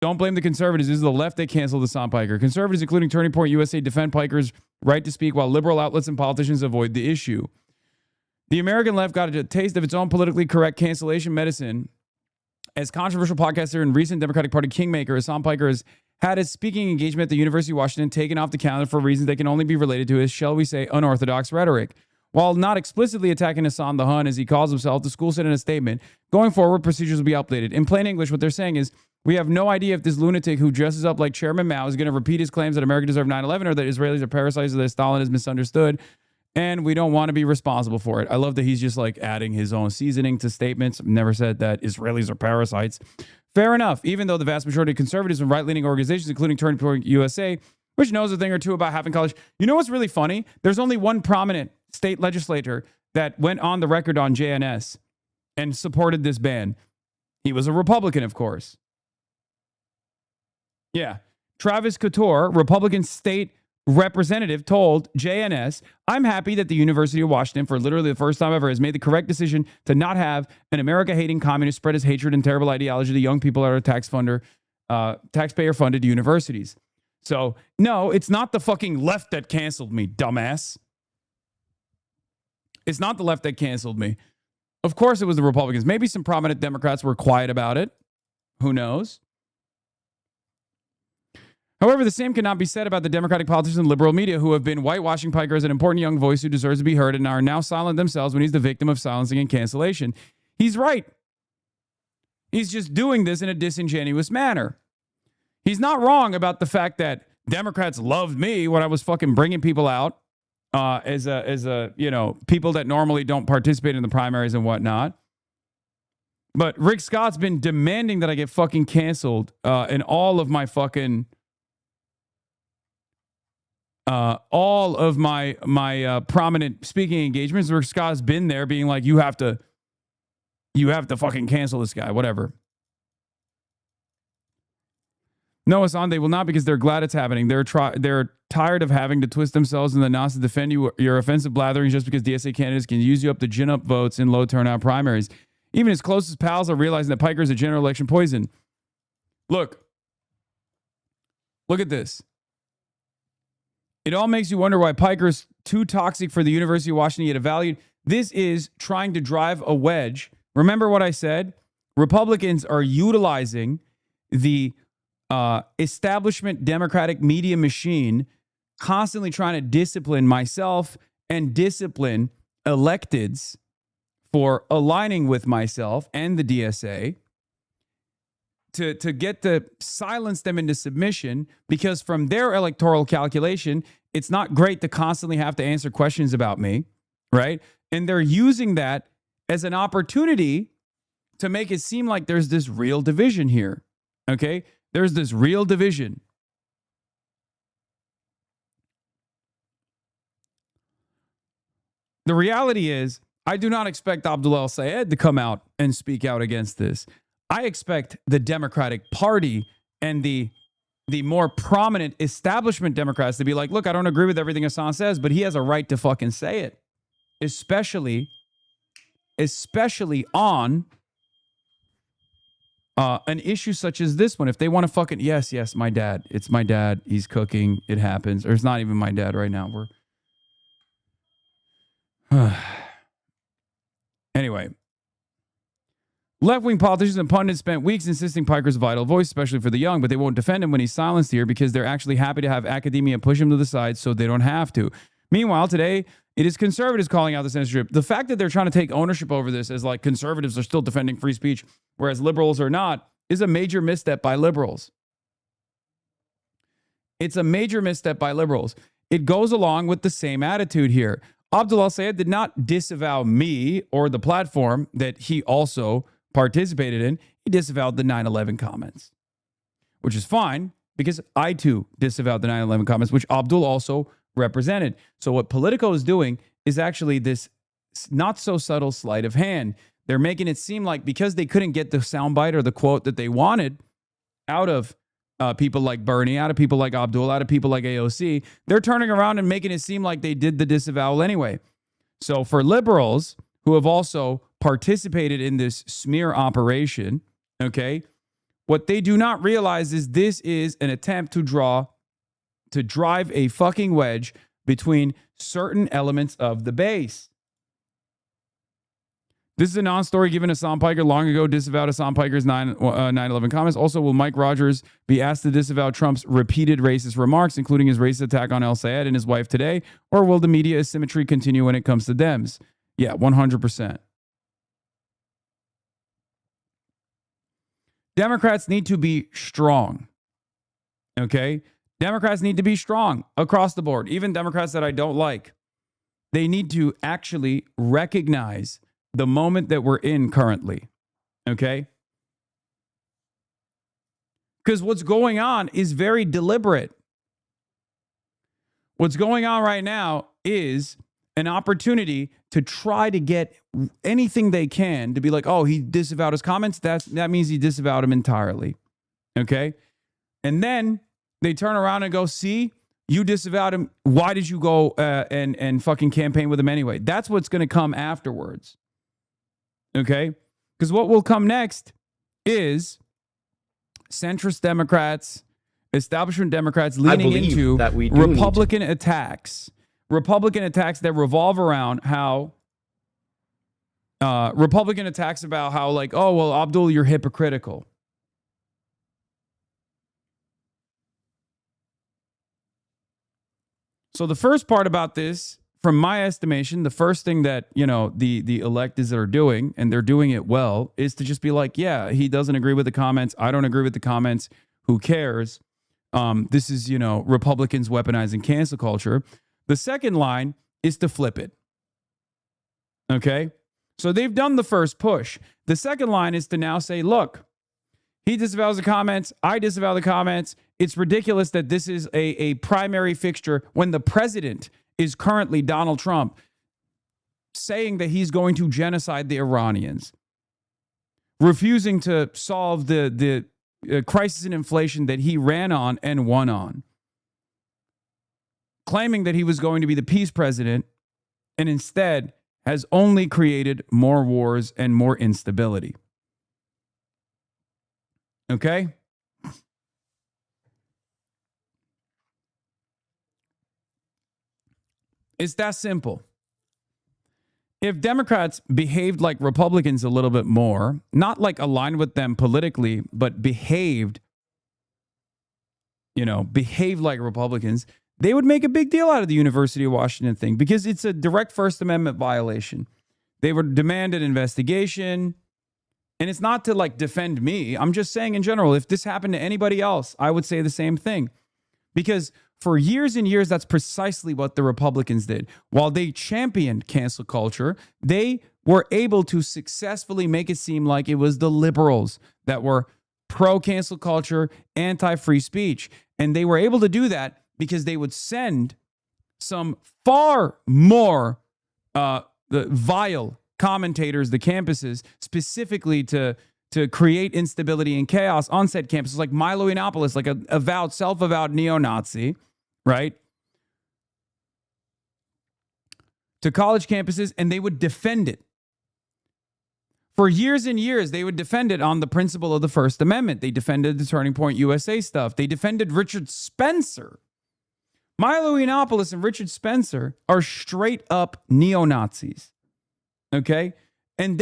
Don't blame the conservatives. This is the left that canceled Hassan Piker. Conservatives, including Turning Point USA, defend Piker's right to speak, while liberal outlets and politicians avoid the issue. The American left got a taste of its own politically correct cancellation medicine as controversial podcaster and recent Democratic Party kingmaker Hassan Piker has had his speaking engagement at the University of Washington taken off the calendar for reasons that can only be related to his, shall we say, unorthodox rhetoric. While not explicitly attacking Hassan the Hun, as he calls himself, the school said in a statement, going forward, procedures will be updated. In plain English, what they're saying is, we have no idea if this lunatic who dresses up like Chairman Mao is going to repeat his claims that America deserved 9/11 or that Israelis are parasites or that Stalin is misunderstood, and we don't want to be responsible for it. I love that he's just like adding his own seasoning to statements. Never said that Israelis are parasites. Fair enough, even though the vast majority of conservatives and right-leaning organizations, including Turning Point USA, which knows a thing or two about having college. You know what's really funny? There's only one prominent state legislator that went on the record on JNS and supported this ban. He was a Republican, of course. Yeah. Travis Couture, Republican state representative, told JNS, I'm happy that the University of Washington, for literally the first time ever, has made the correct decision to not have an America-hating communist spread his hatred and terrible ideology to young people at our taxpayer-funded universities. So, no, it's not the fucking left that canceled me, dumbass. It's not the left that canceled me. Of course it was the Republicans. Maybe some prominent Democrats were quiet about it. Who knows? However, the same cannot be said about the Democratic politicians and liberal media who have been whitewashing Piker as an important young voice who deserves to be heard and are now silent themselves when he's the victim of silencing and cancellation. He's right. He's just doing this in a disingenuous manner. He's not wrong about the fact that Democrats loved me when I was fucking bringing people out as people that normally don't participate in the primaries and whatnot. But Rick Scott's been demanding that I get fucking canceled in all of my fucking prominent speaking engagements. Rick Scott's been there being like, you have to fucking cancel this guy, whatever. No, Hassan, they will not, because they're glad it's happening. They're tired of having to twist themselves in the knots to defend your offensive blatherings just because DSA candidates can use you up to gin up votes in low turnout primaries. Even his closest pals are realizing that Piker is a general election poison. Look at this. It all makes you wonder why Piker's too toxic for the University of Washington yet evaluated. This is trying to drive a wedge. Remember what I said? Republicans are utilizing the establishment Democratic media machine, constantly trying to discipline myself and discipline electeds for aligning with myself and the DSA to get to silence them into submission, because from their electoral calculation, it's not great to constantly have to answer questions about me, right? And they're using that as an opportunity to make it seem like there's this real division here, okay? There's this real division. The reality is, I do not expect Abdul El-Sayed to come out and speak out against this. I expect the Democratic Party and the more prominent establishment Democrats to be like, look, I don't agree with everything Hassan says, but he has a right to fucking say it. Especially on an issue such as this one. If they want to fucking, yes, my dad. It's my dad. He's cooking. It happens. Or it's not even my dad right now. Anyway. Left-wing politicians and pundits spent weeks insisting Piker's a vital voice, especially for the young, but they won't defend him when he's silenced here because they're actually happy to have academia push him to the side so they don't have to. Meanwhile, today, it is conservatives calling out the censorship. The fact that they're trying to take ownership over this as like conservatives are still defending free speech, whereas liberals are not, is a major misstep by liberals. It's a major misstep by liberals. It goes along with the same attitude here. Abdul El-Sayed did not disavow me or the platform that he also participated in. He disavowed the 9/11 comments, which is fine because I too disavowed the 9/11 comments, which Abdul also represented. So what Politico is doing is actually this not so subtle sleight of hand. They're making it seem like because they couldn't get the soundbite or the quote that they wanted out of people like Bernie, out of people like Abdul, out of people like AOC, they're turning around and making it seem like they did the disavowal anyway. So for liberals who have also participated in this smear operation, okay, What they do not realize is this is an attempt to drive a fucking wedge between certain elements of the base. This is a non-story given to Hassan Piker long ago, disavowed Hassan Piker's 9/11 comments. Also, will Mike Rogers be asked to disavow Trump's repeated racist remarks, including his racist attack on El Sayed and his wife today? Or will the media asymmetry continue when it comes to Dems? Yeah, 100%. Democrats need to be strong. Okay? Democrats need to be strong across the board. Even Democrats that I don't like. They need to actually recognize the moment that we're in currently. Okay? Because what's going on is very deliberate. What's going on right now is an opportunity to try to get anything they can to be like, oh, he disavowed his comments. That means he disavowed him entirely. Okay? And then they turn around and go, see, you disavowed him. Why did you go and fucking campaign with him anyway? That's what's going to come afterwards. Okay? Because what will come next is centrist Democrats, establishment Democrats leaning into Republican attacks. Republican attacks that revolve around how Republican attacks about how, like, oh, well, Abdul, you're hypocritical. So the first part about this, from my estimation, the first thing that, you know, the electeds are doing, and they're doing it well, is to just be like, yeah, he doesn't agree with the comments. I don't agree with the comments. Who cares? This is, you know, Republicans weaponizing cancel culture. The second line is to flip it. Okay? So they've done the first push. The second line is to now say, look, he disavows the comments. I disavow the comments. It's ridiculous that this is a primary fixture when the president is currently Donald Trump saying that he's going to genocide the Iranians, refusing to solve the crisis in inflation that he ran on and won on, claiming that he was going to be the peace president, and instead has only created more wars and more instability. Okay? It's that simple. If Democrats behaved like Republicans a little bit more, not like aligned with them politically, but behaved like Republicans, they would make a big deal out of the University of Washington thing because it's a direct First Amendment violation. They would demand an investigation. And it's not to like defend me. I'm just saying in general, if this happened to anybody else, I would say the same thing. Because for years and years, that's precisely what the Republicans did. While they championed cancel culture, they were able to successfully make it seem like it was the liberals that were pro-cancel culture, anti-free speech. And they were able to do that because they would send some far more the vile commentators, the campuses, specifically to create instability and chaos on said campuses, like Milo Yiannopoulos, like a self-avowed neo-Nazi, right? To college campuses, and they would defend it. For years and years, they would defend it on the principle of the First Amendment. They defended the Turning Point USA stuff. They defended Richard Spencer. Milo Yiannopoulos and Richard Spencer are straight up neo-Nazis. Okay? And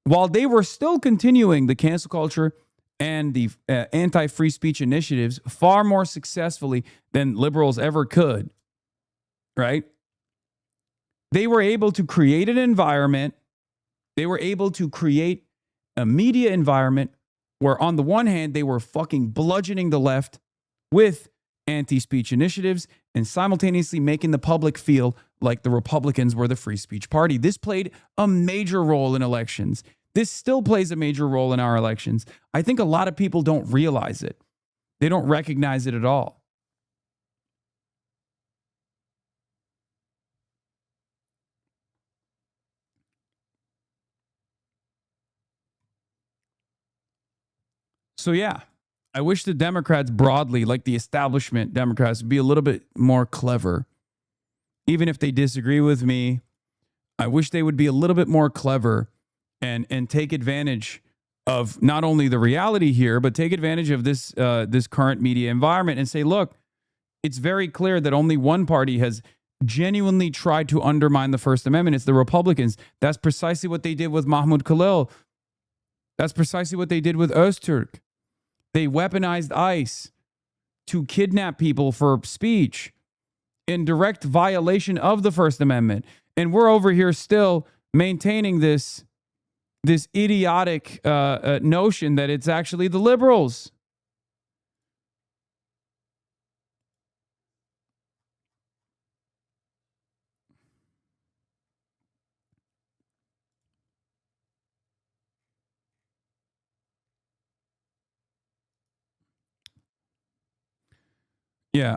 while they were still continuing the cancel culture and the anti-free speech initiatives far more successfully than liberals ever could, right? They were able to create an environment. They were able to create a media environment where on the one hand, they were fucking bludgeoning the left with anti-speech initiatives and simultaneously making the public feel like the Republicans were the free speech party. This played a major role in elections. This still plays a major role in our elections. I think a lot of people don't realize it. They don't recognize it at all. So yeah, I wish the Democrats broadly, like the establishment Democrats, would be a little bit more clever. Even if they disagree with me, I wish they would be a little bit more clever and take advantage of not only the reality here, but take advantage of this this current media environment and say, look, it's very clear that only one party has genuinely tried to undermine the First Amendment. It's the Republicans. That's precisely what they did with Mahmoud Khalil. That's precisely what they did with Öztürk. They weaponized ICE to kidnap people for speech in direct violation of the First Amendment. And we're over here still maintaining this idiotic notion that it's actually the liberals. Yeah.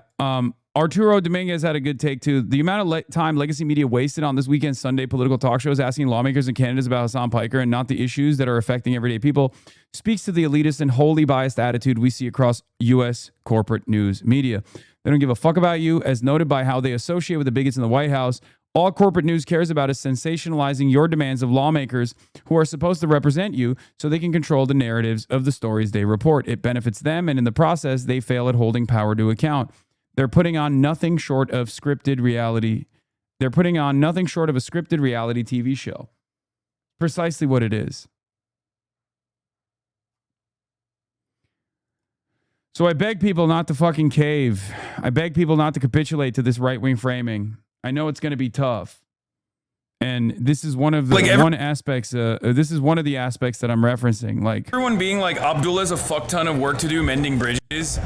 Arturo Dominguez had a good take too. The amount of time legacy media wasted on this weekend's Sunday political talk shows asking lawmakers and candidates about Hasan Piker and not the issues that are affecting everyday people speaks to the elitist and wholly biased attitude we see across U.S. corporate news media. They don't give a fuck about you, as noted by how they associate with the bigots in the White House. All corporate news cares about is sensationalizing your demands of lawmakers who are supposed to represent you so they can control the narratives of the stories they report. It benefits them, and in the process, they fail at holding power to account. They're putting on nothing short of scripted reality. They're putting on nothing short of a scripted reality TV show. Precisely what it is. So I beg people not to fucking cave. I beg people not to capitulate to this right-wing framing. I know it's going to be tough. And this is one of the this is one of the aspects that I'm referencing. Like everyone being like, Abdullah has a fuck ton of work to do mending bridges.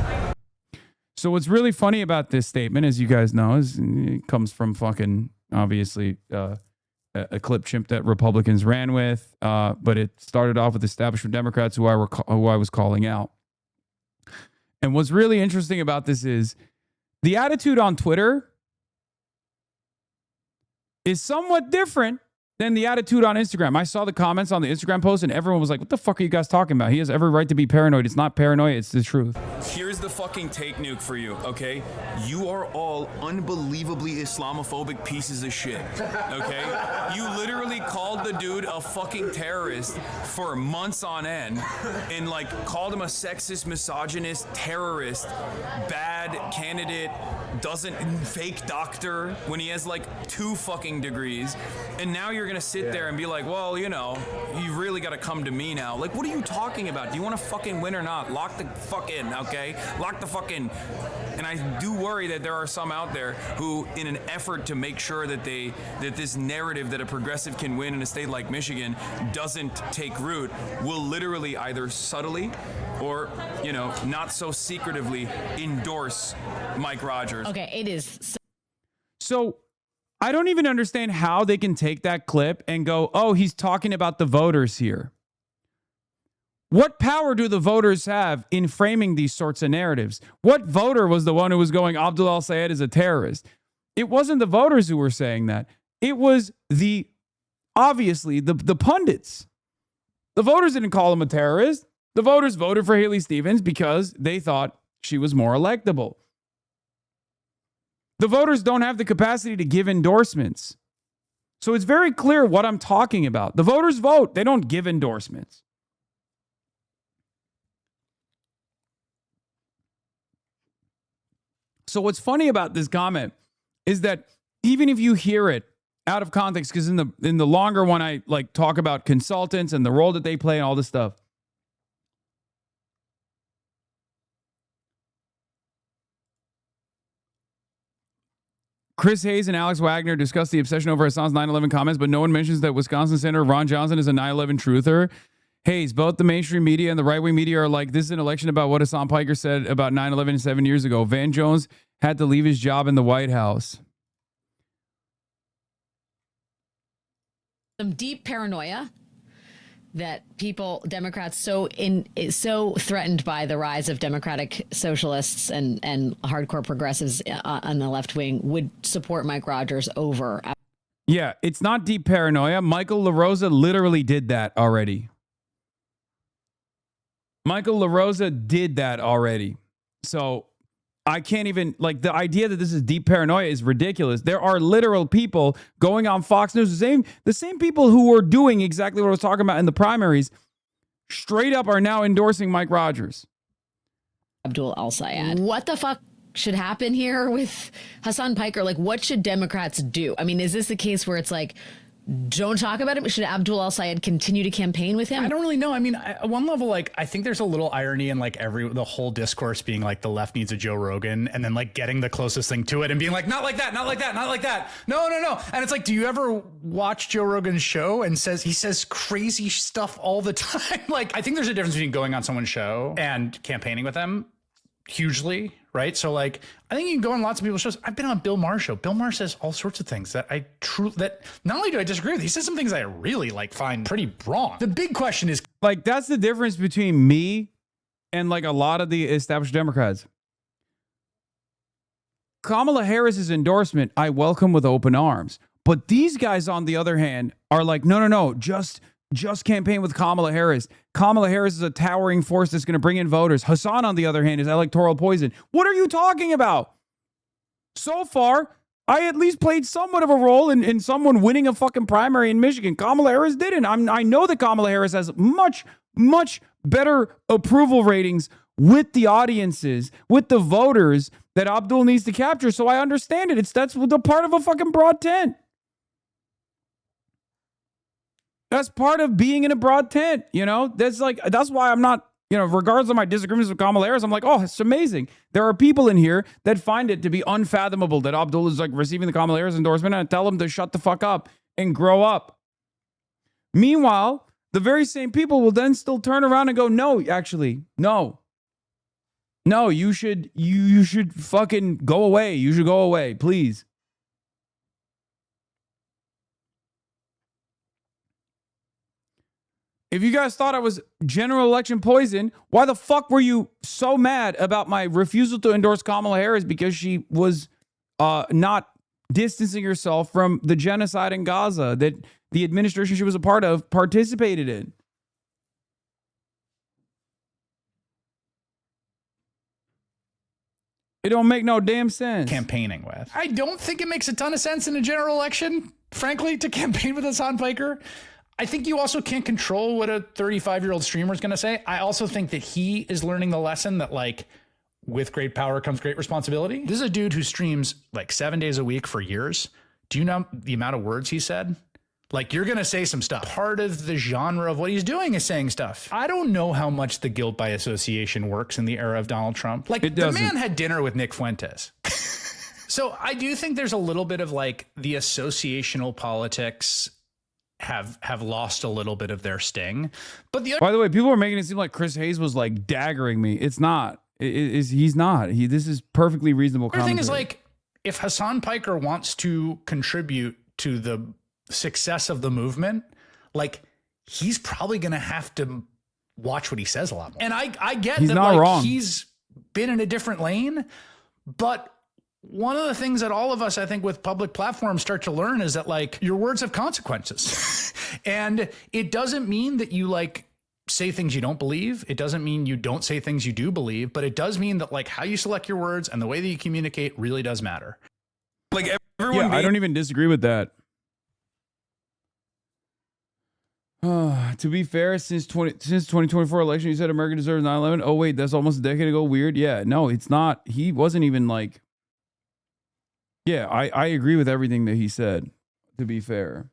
So what's really funny about this statement, as you guys know, is it comes from fucking, obviously, a clip chimp that Republicans ran with. But it started off with establishment Democrats who I was calling out. And what's really interesting about this is the attitude on Twitter is somewhat different than the attitude on Instagram. I saw the comments on the Instagram post and everyone was like, what the fuck are you guys talking about? He has every right to be paranoid. It's not paranoia, it's the truth. Here's the fucking take nuke for you, okay? You are all unbelievably Islamophobic pieces of shit, okay? You literally called the dude a fucking terrorist for months on end and like called him a sexist, misogynist, terrorist, bad candidate, fake doctor when he has like 2 fucking degrees. And now you're gonna sit there and be like, well, you know, you really gotta come to me now. Like, what are you talking about? Do you wanna fucking win or not? Lock the fuck in, okay? Lock the fuck in. And I do worry that there are some out there who, in an effort to make sure that this narrative that a progressive can win in a state like Michigan doesn't take root, will literally either subtly or, you know, not so secretively endorse Mike Rogers. Okay, it is. So I don't even understand how they can take that clip and go, oh, he's talking about the voters here. What power do the voters have in framing these sorts of narratives? What voter was the one who was going, Abdul al-Sayed is a terrorist? It wasn't the voters who were saying that. It was obviously the pundits. The voters didn't call him a terrorist. The voters voted for Haley Stevens because they thought she was more electable. The voters don't have the capacity to give endorsements. So it's very clear what I'm talking about. The voters vote. They don't give endorsements. So what's funny about this comment is that even if you hear it out of context, because in the longer one, I like talk about consultants and the role that they play and all this stuff. Chris Hayes and Alex Wagner discussed the obsession over Hasan's 9/11 comments, but no one mentions that Wisconsin Senator Ron Johnson is a 9/11 truther. Hayes, both the mainstream media and the right-wing media are like, this is an election about what Hasan Piker said about 9/11 7 years ago. Van Jones had to leave his job in the White House. Some deep paranoia that Democrats so threatened by the rise of democratic socialists and hardcore progressives on the left wing would support Mike Rogers over. Yeah, it's not deep paranoia. Michael LaRosa literally did that already. Michael LaRosa did that already. So I can't even, like, the idea that this is deep paranoia is ridiculous. There are literal people going on Fox News, the same people who were doing exactly what I was talking about in the primaries, straight up are now endorsing Mike Rogers. Abdul al-Sayed. What the fuck should happen here with Hasan Piker? Like, what should Democrats do? I mean, is this the case where it's like, don't talk about him? Should Abdul al-Sayed continue to campaign with him? I don't really know. I mean, at one level, like, I think there's a little irony in like the whole discourse being like the left needs a Joe Rogan, and then like getting the closest thing to it and being like, not like that, not like that, not like that. No. And it's like, do you ever watch Joe Rogan's show and he says crazy stuff all the time? Like, I think there's a difference between going on someone's show and campaigning with them hugely, right? So like, I think you can go on lots of people's shows. I've been on Bill Maher's show. Bill Maher says all sorts of things that that not only do I disagree with, he says some things I really like find pretty wrong. The big question is, like, that's the difference between me and like a lot of the established Democrats. Kamala Harris's endorsement, I welcome with open arms. But these guys, on the other hand, are like, no, just campaign with Kamala Harris. Kamala Harris is a towering force that's going to bring in voters. Hasan, on the other hand, is electoral poison. What are you talking about? So far, I at least played somewhat of a role in someone winning a fucking primary in Michigan. Kamala Harris didn't. I know that Kamala Harris has much, much better approval ratings with the audiences, with the voters that Abdul needs to capture. So I understand it. That's the part of a fucking broad tent. That's part of being in a broad tent, you know? That's why I'm not, you know, regardless of my disagreements with Kamala Harris, I'm like, oh, it's amazing. There are people in here that find it to be unfathomable that Abdul is like receiving the Kamala Harris endorsement, and I tell them to shut the fuck up and grow up. Meanwhile, the very same people will then still turn around and go, no, actually, no, you should fucking go away. You should go away, please. If you guys thought I was general election poison, why the fuck were you so mad about my refusal to endorse Kamala Harris because she was not distancing herself from the genocide in Gaza that the administration she was a part of participated in? It don't make no damn sense. Campaigning with. I don't think it makes a ton of sense in a general election, frankly, to campaign with Hasan Piker. I think you also can't control what a 35-year-old streamer is going to say. I also think that he is learning the lesson that, like, with great power comes great responsibility. This is a dude who streams like 7 days a week for years. Do you know the amount of words he said? Like, you're going to say some stuff. Part of the genre of what he's doing is saying stuff. I don't know how much the guilt by association works in the era of Donald Trump. Like, the man had dinner with Nick Fuentes. So I do think there's a little bit of like the associational politics have lost a little bit of their sting. But by the way, people are making it seem like Chris Hayes was like daggering me. It's not. He's not. This is perfectly reasonable commentary. The thing is, like, if Hasan Piker wants to contribute to the success of the movement, like, he's probably going to have to watch what he says a lot more. And I get that, not like, wrong. He's been in a different lane, but one of the things that all of us, I think, with public platforms start to learn is that, like, your words have consequences. And it doesn't mean that you, like, say things you don't believe. It doesn't mean you don't say things you do believe, but it does mean that, like, how you select your words and the way that you communicate really does matter. Like, everyone I don't even disagree with that. To be fair, since 2024 election, you said America deserves 9/11. Oh, wait, that's almost a decade ago. Weird. Yeah, no, it's not. He wasn't even like... Yeah, I agree with everything that he said, to be fair.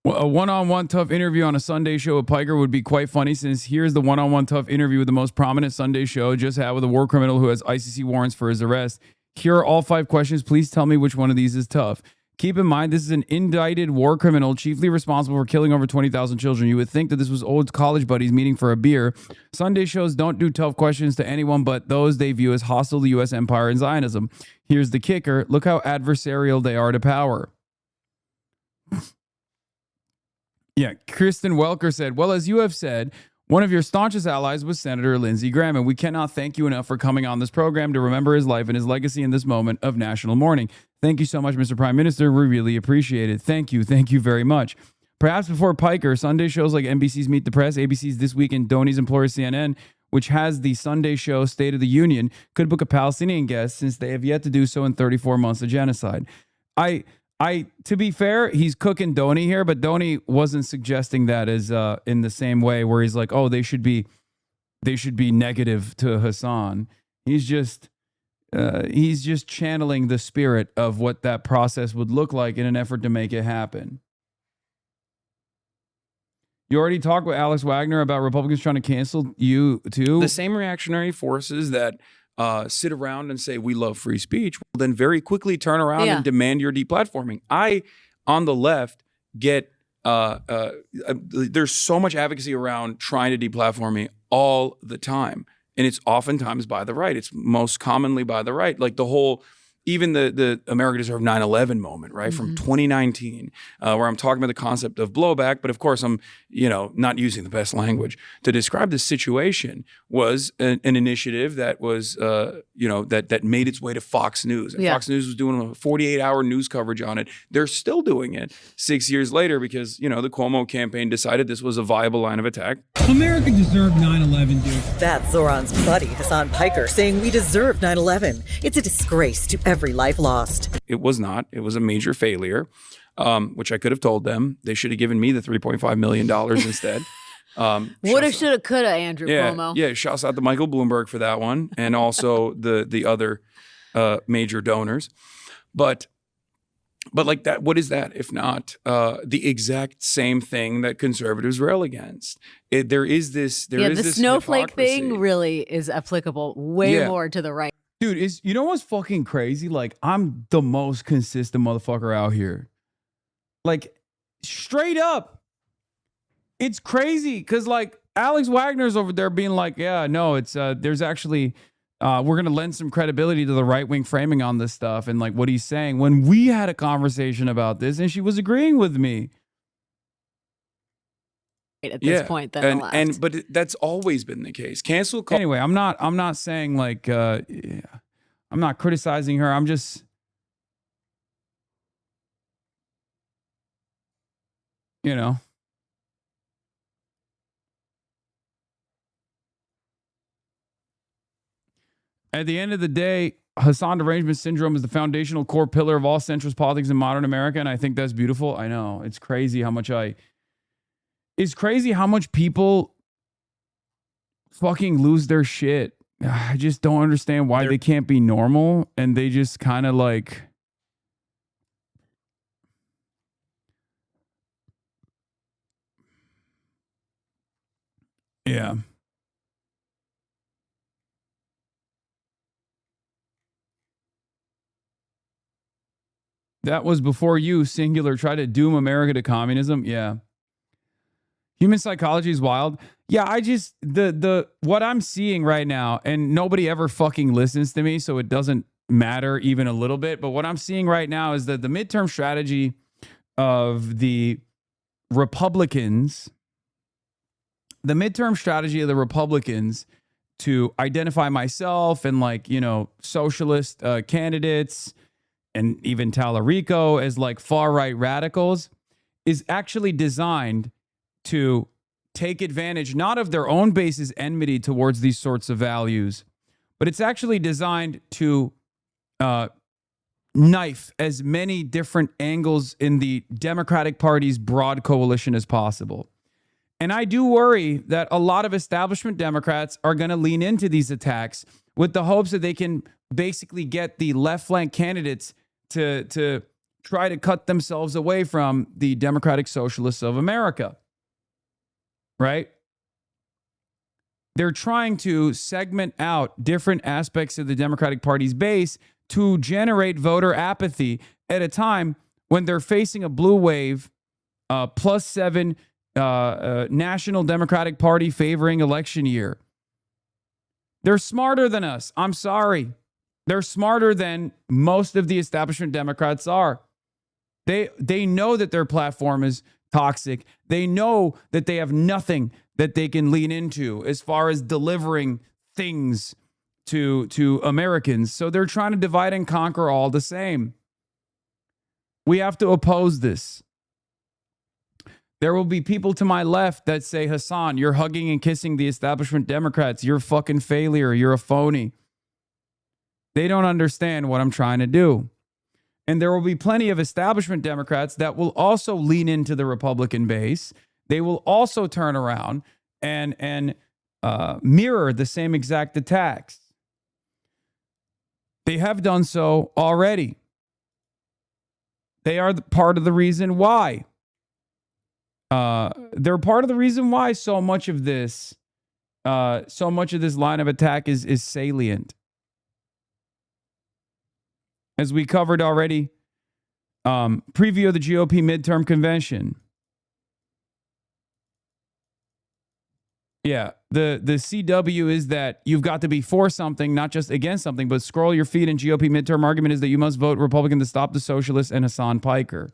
Well, a one-on-one tough interview on a Sunday show with Piker would be quite funny, since here's the one-on-one tough interview with the most prominent Sunday show just had with a war criminal who has ICC warrants for his arrest. Here are all 5 questions. Please tell me which one of these is tough. Keep in mind, this is an indicted war criminal chiefly responsible for killing over 20,000 children. You would think that this was old college buddies meeting for a beer. Sunday shows don't do tough questions to anyone but those they view as hostile to the U.S. empire and Zionism. Here's the kicker. Look how adversarial they are to power. Yeah, Kristen Welker said, well, as you have said, one of your staunchest allies was Senator Lindsey Graham, and we cannot thank you enough for coming on this program to remember his life and his legacy in this moment of national mourning. Thank you so much, Mr. Prime Minister. We really appreciate it. Thank you. Thank you very much. Perhaps before Piker, Sunday shows like NBC's Meet the Press, ABC's This Week, and Donnie's Employer CNN, which has the Sunday show State of the Union, could book a Palestinian guest since they have yet to do so in 34 months of genocide. I To be fair, he's cooking Dhoni here, but Dhoni wasn't suggesting that as in the same way where he's like, oh, they should be negative to Hasan. He's just channeling the spirit of what that process would look like in an effort to make it happen. You already talked with Alex Wagner about Republicans trying to cancel you too. The same reactionary forces that sit around and say we love free speech will then very quickly turn around and demand your deplatforming. I, on the left, get there's so much advocacy around trying to deplatform me all the time. And it's oftentimes by the right. It's most commonly by the right. Like the whole, even the America Deserved 9/11 moment, right? From 2019, where I'm talking about the concept of blowback. But of course, I'm, not using the best language to describe this situation, was an initiative that was, that made its way to Fox News. And Fox News was doing a 48-hour news coverage on it. They're still doing it 6 years later because, the Cuomo campaign decided this was a viable line of attack. America deserved 9/11, dude. That's Zoran's buddy, Hasan Piker, saying we deserve 9/11. It's a disgrace to every life lost. It was not. It was a major failure, which I could have told them. They should have given me the $3.5 million instead. Woulda, shoulda, coulda, Andrew Cuomo. Yeah, shouts out to Michael Bloomberg for that one, and also the other major donors. But like that, what is that if not the exact same thing that conservatives rail against? There is this snowflake hypocrisy. thing really is applicable way more to the right. Dude, you know what's fucking crazy? Like, I'm the most consistent motherfucker out here. Like, straight up. It's crazy because, like, Alex Wagner's over there being like, yeah, no, it's, there's actually, we're going to lend some credibility to the right-wing framing on this stuff and, like, what he's saying. When we had a conversation about this and she was agreeing with me. At this point than the left. But that's always been the case. Cancel culture. Anyway, I'm not saying like I'm not criticizing her. I'm just at the end of the day, Hassan derangement syndrome is the foundational core pillar of all centrist politics in modern America, and I think that's beautiful. I know. It's crazy how much people fucking lose their shit. I just don't understand why they can't be normal and they just kind of like. Yeah. That was before you, singular, try to doom America to communism. Yeah. Human psychology is wild. Yeah, I just what I'm seeing right now, and nobody ever fucking listens to me, so it doesn't matter even a little bit. But what I'm seeing right now is that the midterm strategy of the Republicans, to identify myself and like, socialist candidates and even Tallarico as like far right radicals is actually designed to take advantage not of their own base's enmity towards these sorts of values, but it's actually designed to knife as many different angles in the Democratic Party's broad coalition as possible. And I do worry that a lot of establishment Democrats are going to lean into these attacks with the hopes that they can basically get the left flank candidates to try to cut themselves away from the Democratic Socialists of America. Right? They're trying to segment out different aspects of the Democratic Party's base to generate voter apathy at a time when they're facing a blue wave, +7 National Democratic Party favoring election year. They're smarter than us. I'm sorry. They're smarter than most of the establishment Democrats are. They know that their platform is toxic. They know that they have nothing that they can lean into as far as delivering things to Americans. So they're trying to divide and conquer all the same. We have to oppose this. There will be people to my left that say, Hasan, you're hugging and kissing the establishment Democrats. You're a fucking failure. You're a phony. They don't understand what I'm trying to do. And there will be plenty of establishment Democrats that will also lean into the Republican base. They will also turn around and mirror the same exact attacks. They have done so already. They are part of the reason why. They're part of the reason why so much of this line of attack is salient. As we covered already, preview of the GOP midterm convention. Yeah, the CW is that you've got to be for something, not just against something, but scroll your feed and GOP midterm argument is that you must vote Republican to stop the socialists and Hasan Piker.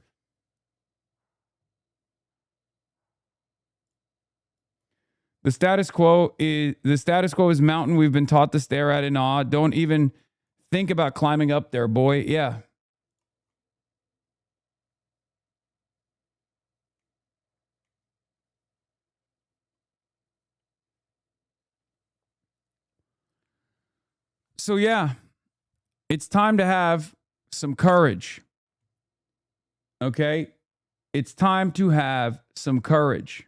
The status quo is mountain we've been taught to stare at in awe. Don't even think about climbing up there, boy. Yeah. So yeah, it's time to have some courage. Okay? It's time to have some courage.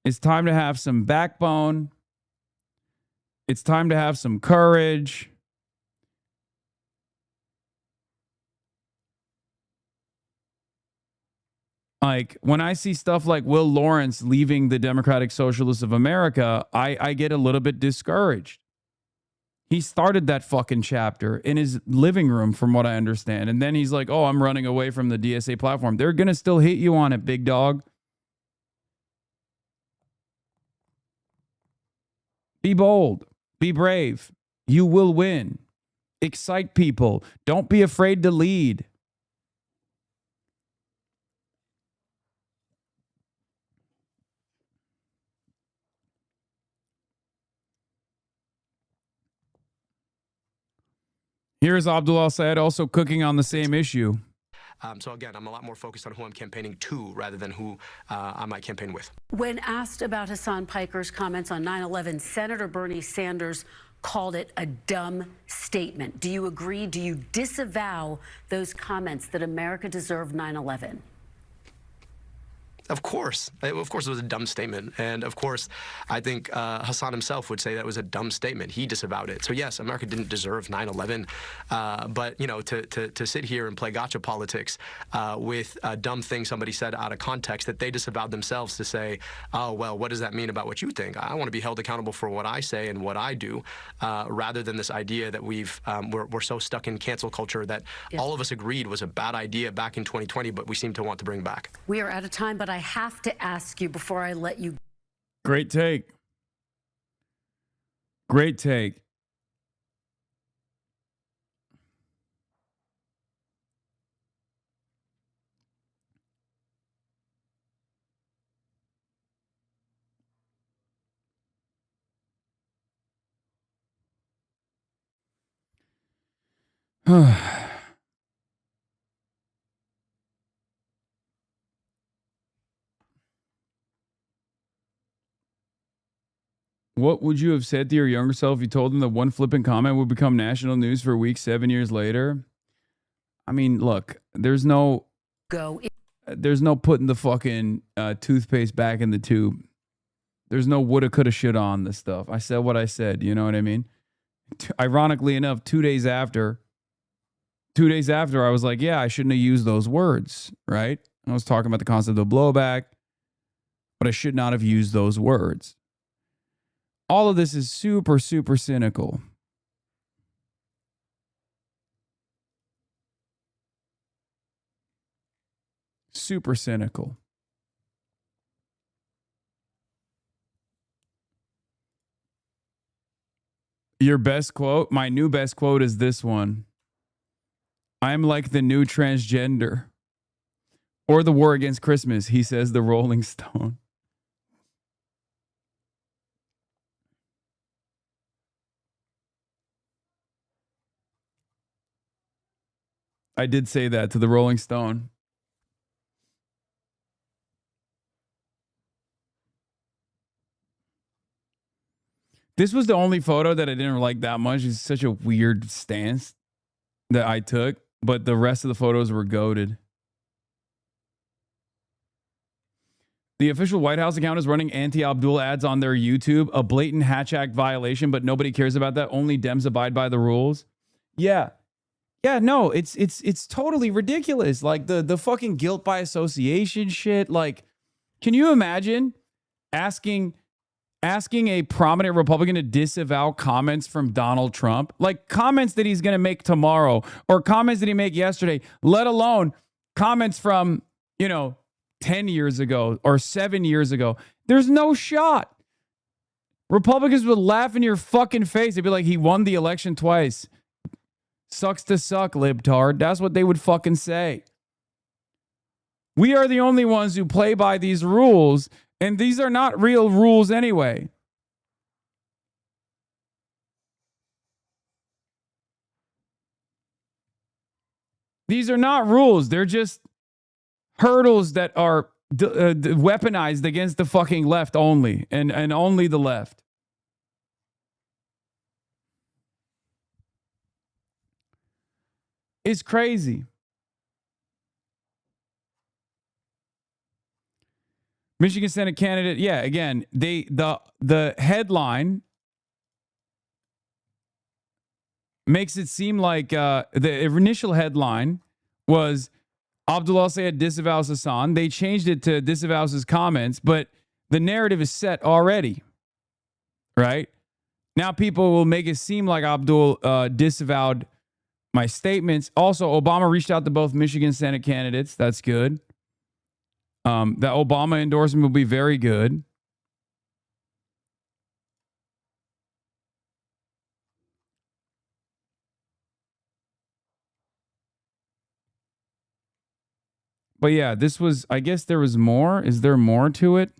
It's time to have some backbone. It's time to have some courage. Like, when I see stuff like Will Lawrence leaving the Democratic Socialists of America, I get a little bit discouraged. He started that fucking chapter in his living room, from what I understand. And then he's like, oh, I'm running away from the DSA platform. They're going to still hit you on it, big dog. Be bold. Be brave. You will win. Excite people. Don't be afraid to lead. Here's Abdul Al-Sayed also cooking on the same issue. So again, I'm a lot more focused on who I'm campaigning to rather than who I might campaign with. When asked about Hasan Piker's comments on 9/11, Senator Bernie Sanders called it a dumb statement. Do you agree? Do you disavow those comments that America deserved 9/11? Of course. Of course it was a dumb statement. And of course, I think Hasan himself would say that was a dumb statement. He disavowed it. So yes, America didn't deserve 9/11. But, you know, to sit here and play gotcha politics with a dumb thing somebody said out of context that they disavowed themselves to say, oh, well, what does that mean about what you think? I want to be held accountable for what I say and what I do, rather than this idea that we're so stuck in cancel culture that all of us agreed was a bad idea back in 2020, but we seem to want to bring back. We are out of time, but I have to ask you before I let you. Great take. Great take. What would you have said to your younger self if you told them that one flippant comment would become national news for weeks 7 years later? I mean, look, there's no putting the fucking toothpaste back in the tube. There's no woulda, coulda, shoulda on this stuff. I said what I said. You know what I mean? Ironically enough, 2 days after, I was like, yeah, I shouldn't have used those words, right? I was talking about the concept of blowback, but I should not have used those words. All of this is super, super cynical. Super cynical. Your best quote? My new best quote is this one. I'm like the new transgender. Or the war against Christmas, he says, the Rolling Stone. I did say that to the Rolling Stone. This was the only photo that I didn't like that much. It's such a weird stance that I took. but the rest of the photos were goated. The official White House account is running anti-Abdul ads on their YouTube, a blatant Hatch Act violation, but nobody cares about that. Only Dems abide by the rules. Yeah. Yeah, no, it's totally ridiculous. Like the fucking guilt by association shit. Like, can you imagine asking a prominent Republican to disavow comments from Donald Trump? Like comments that he's going to make tomorrow or comments that he made yesterday, let alone comments from, 10 years ago or 7 years ago. There's no shot. Republicans would laugh in your fucking face. They'd be like, he won the election twice. Sucks to suck, libtard. That's what they would fucking say. We are the only ones who play by these rules, and these are not real rules anyway. These are not rules. They're just hurdles that are weaponized against the fucking left only, and only the left. It's crazy. Michigan Senate candidate, yeah, again, the headline makes it seem like the initial headline was Abdul al-Sayed disavows Hassan. They changed it to disavows his comments, but the narrative is set already, right? Now people will make it seem like Abdul disavowed my statements. Also, Obama reached out to both Michigan Senate candidates. That's good. That Obama endorsement will be very good. But yeah, this was, I guess there was more. Is there more to it?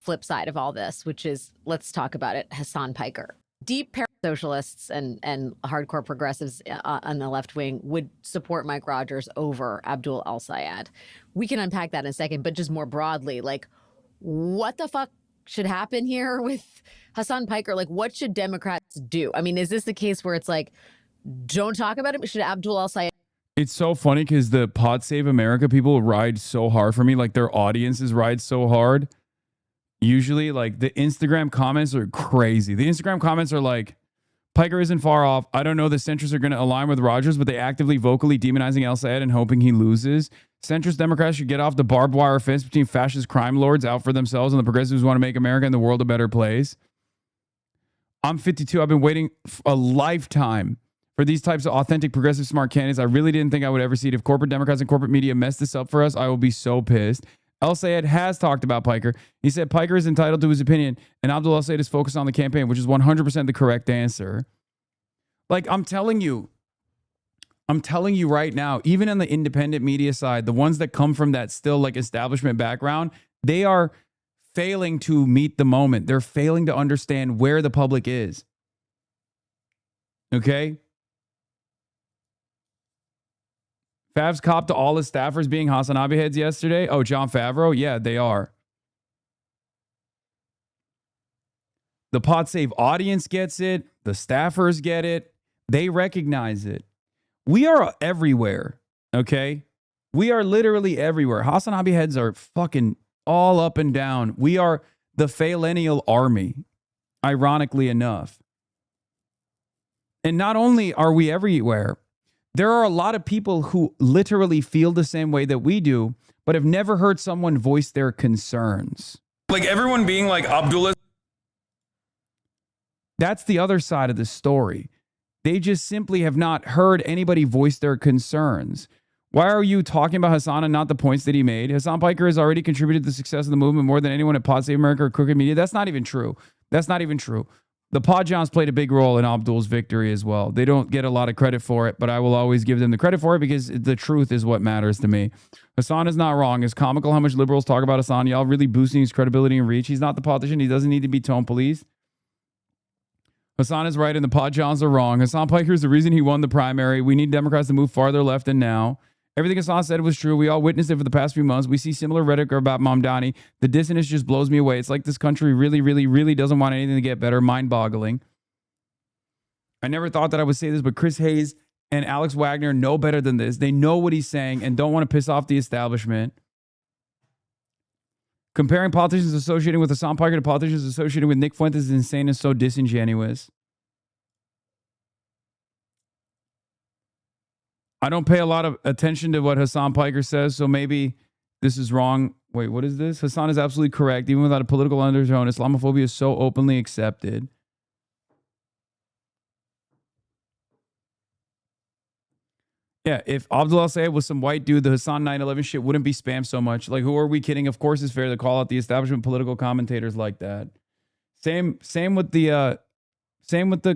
Flip side of all this, which is, let's talk about it, Hasan Piker. Deep socialists and hardcore progressives on the left wing would support Mike Rogers over Abdul al-Sayed. We can unpack that in a second, but just more broadly, like, what the fuck should happen here with Hasan Piker? Like, what should Democrats do? I mean, is this the case where it's like, don't talk about it? Should Abdul al-Sayed? It's so funny because the Pod Save America people ride so hard for me. Like, their audiences ride so hard. Usually, like, the Instagram comments are crazy. The Instagram comments are like, Piker isn't far off. I don't know the centrists are going to align with Rogers, but they actively vocally demonizing al-Sayed and hoping he loses. Centrist Democrats should get off the barbed wire fence between fascist crime lords out for themselves and the progressives who want to make America and the world a better place. I'm 52. I've been waiting a lifetime for these types of authentic, progressive, smart candidates. I really didn't think I would ever see it. If corporate Democrats and corporate media mess this up for us, I will be so pissed. Al-Sayed has talked about Piker. He said Piker is entitled to his opinion, and Abdul al-Sayed is focused on the campaign, which is 100% the correct answer. Like, I'm telling you right now, even on the independent media side, the ones that come from that still like establishment background, they are failing to meet the moment. They're failing to understand where the public is. Okay? Fav's copped to all his staffers being HasanAbi heads yesterday. Oh, John Favreau? Yeah, they are. The Pod Save audience gets it. The staffers get it. They recognize it. We are everywhere, okay? We are literally everywhere. HasanAbi heads are fucking all up and down. We are the Faillennial army, ironically enough. And not only are we everywhere, there are a lot of people who literally feel the same way that we do, but have never heard someone voice their concerns. Like everyone being like Abdullah. That's the other side of the story. They just simply have not heard anybody voice their concerns. Why are you talking about Hasan and not the points that he made? Hasan Piker has already contributed to the success of the movement more than anyone at Pod Save America or Crooked Media. That's not even true. That's not even true. The Pod Johns played a big role in Abdul's victory as well. They don't get a lot of credit for it, but I will always give them the credit for it because the truth is what matters to me. Hasan is not wrong. It's comical how much liberals talk about Hasan. Y'all really boosting his credibility and reach. He's not the politician. He doesn't need to be tone policed. Hasan is right and the Pod Johns are wrong. Hasan Piker is the reason he won the primary. We need Democrats to move farther left and now. Everything Hasan said was true. We all witnessed it for the past few months. We see similar rhetoric about Mamdani. The dissonance just blows me away. It's like this country really, really, really doesn't want anything to get better. Mind-boggling. I never thought that I would say this, but Chris Hayes and Alex Wagner know better than this. They know what he's saying and don't want to piss off the establishment. Comparing politicians associated with Hasan Piker to politicians associated with Nick Fuentes is insane and so disingenuous. I don't pay a lot of attention to what Hasan Piker says, so maybe this is wrong. Wait, what is this? Hasan is absolutely correct. Even without a political undertone, Islamophobia is so openly accepted. Yeah, if Abdullah Sayed was some white dude, the Hasan 9/11 shit wouldn't be spammed so much. Like, who are we kidding? Of course it's fair to call out the establishment political commentators like that. Same with the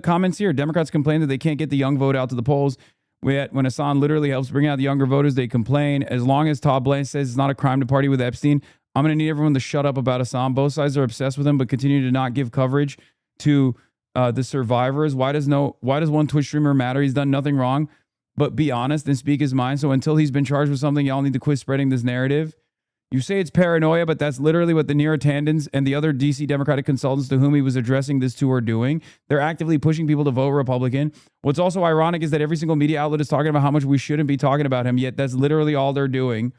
comments here. Democrats complain that they can't get the young vote out to the polls. When Hasan literally helps bring out the younger voters, they complain. As long as Todd Blanche says it's not a crime to party with Epstein, I'm going to need everyone to shut up about Hasan. Both sides are obsessed with him, but continue to not give coverage to the survivors. Why does one Twitch streamer matter? He's done nothing wrong, but be honest and speak his mind. So until he's been charged with something, y'all need to quit spreading this narrative. You say it's paranoia, but that's literally what the Neera Tandons and the other DC Democratic consultants to whom he was addressing this to are doing. They're actively pushing people to vote Republican. What's also ironic is that every single media outlet is talking about how much we shouldn't be talking about him, yet that's literally all they're doing.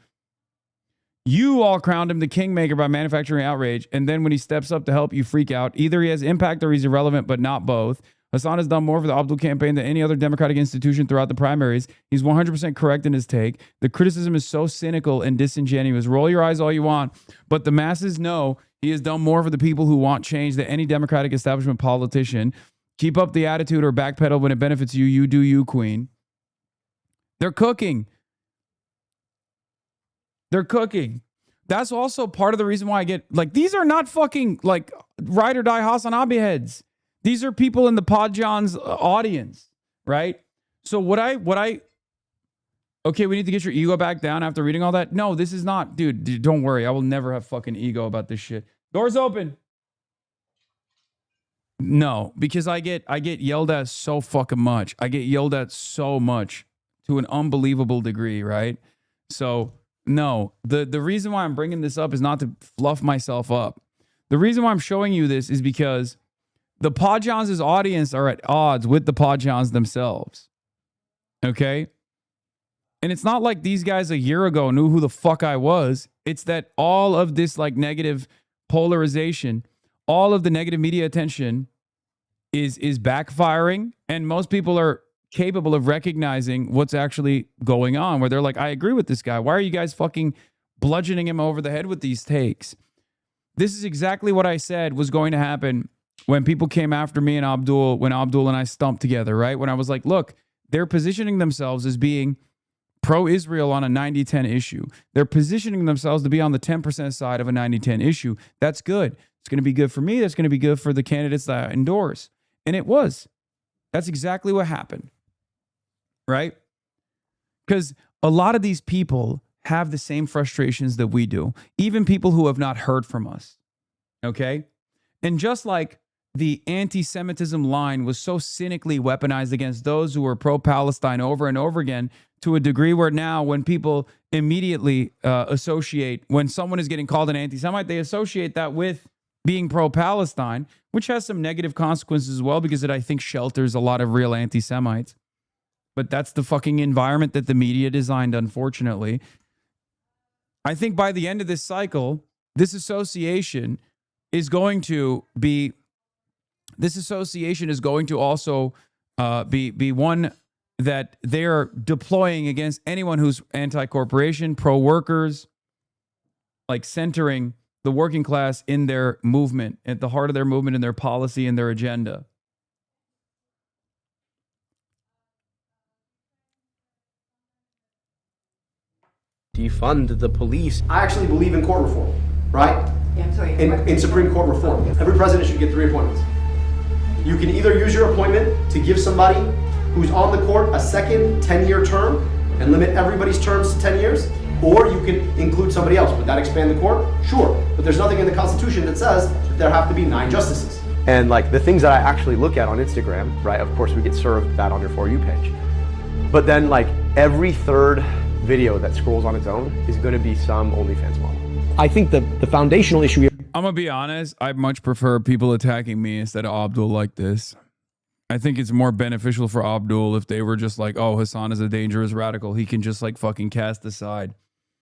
You all crowned him the kingmaker by manufacturing outrage, and then when he steps up to help, you freak out. Either he has impact or he's irrelevant, but not both. Hasan has done more for the Abdul campaign than any other Democratic institution throughout the primaries. He's 100% correct in his take. The criticism is so cynical and disingenuous. Roll your eyes all you want, but the masses know he has done more for the people who want change than any Democratic establishment politician. Keep up the attitude or backpedal when it benefits you. You do you, Queen. They're cooking. They're cooking. That's also part of the reason why I get, like, these are not fucking, like, ride or die HasanAbi heads. These are people in the Pod John's audience, right? So okay, we need to get your ego back down after reading all that. No, this is not, dude, don't worry. I will never have fucking ego about this shit. Doors open. No, because I get yelled at so fucking much. I get yelled at so much to an unbelievable degree, right? So no, the reason why I'm bringing this up is not to fluff myself up. The reason why I'm showing you this is because the Pod Johns' audience are at odds with the Pod Johns themselves. Okay? And it's not like these guys a year ago knew who the fuck I was. It's that all of this like negative polarization, all of the negative media attention is backfiring, and most people are capable of recognizing what's actually going on, where they're like, I agree with this guy. Why are you guys fucking bludgeoning him over the head with these takes? This is exactly what I said was going to happen when people came after me and Abdul, when Abdul and I stumped together, right? When I was like, look, they're positioning themselves as being pro-Israel on a 90-10 issue. They're positioning themselves to be on the 10% side of a 90-10 issue. That's good. It's going to be good for me. That's going to be good for the candidates that I endorse. And it was. That's exactly what happened, right? Because a lot of these people have the same frustrations that we do, even people who have not heard from us, okay? And just like the anti-Semitism line was so cynically weaponized against those who were pro-Palestine over and over again, to a degree where now when people immediately associate, when someone is getting called an anti-Semite, they associate that with being pro-Palestine, which has some negative consequences as well, because it, I think, shelters a lot of real anti-Semites. But that's the fucking environment that the media designed, unfortunately. I think by the end of this cycle, this association is going to also be one that they're deploying against anyone who's anti-corporation, pro-workers, like centering the working class in their movement, at the heart of their movement and their policy and their agenda. Defund the police. I actually believe in court reform, right? Yeah, sorry. In Supreme Court reform. Every president should get 3 appointments. You can either use your appointment to give somebody who's on the court a second 10-year term and limit everybody's terms to 10 years, or you can include somebody else. Would that expand the court? Sure. But there's nothing in the Constitution that says that there have to be 9 justices. And like the things that I actually look at on Instagram, right? Of course, we get served that on your For You page. But then like every third video that scrolls on its own is going to be some OnlyFans model. I think the foundational issue here. I'm going to be honest. I much prefer people attacking me instead of Abdul like this. I think it's more beneficial for Abdul if they were just like, oh, Hassan is a dangerous radical. He can just like fucking cast aside.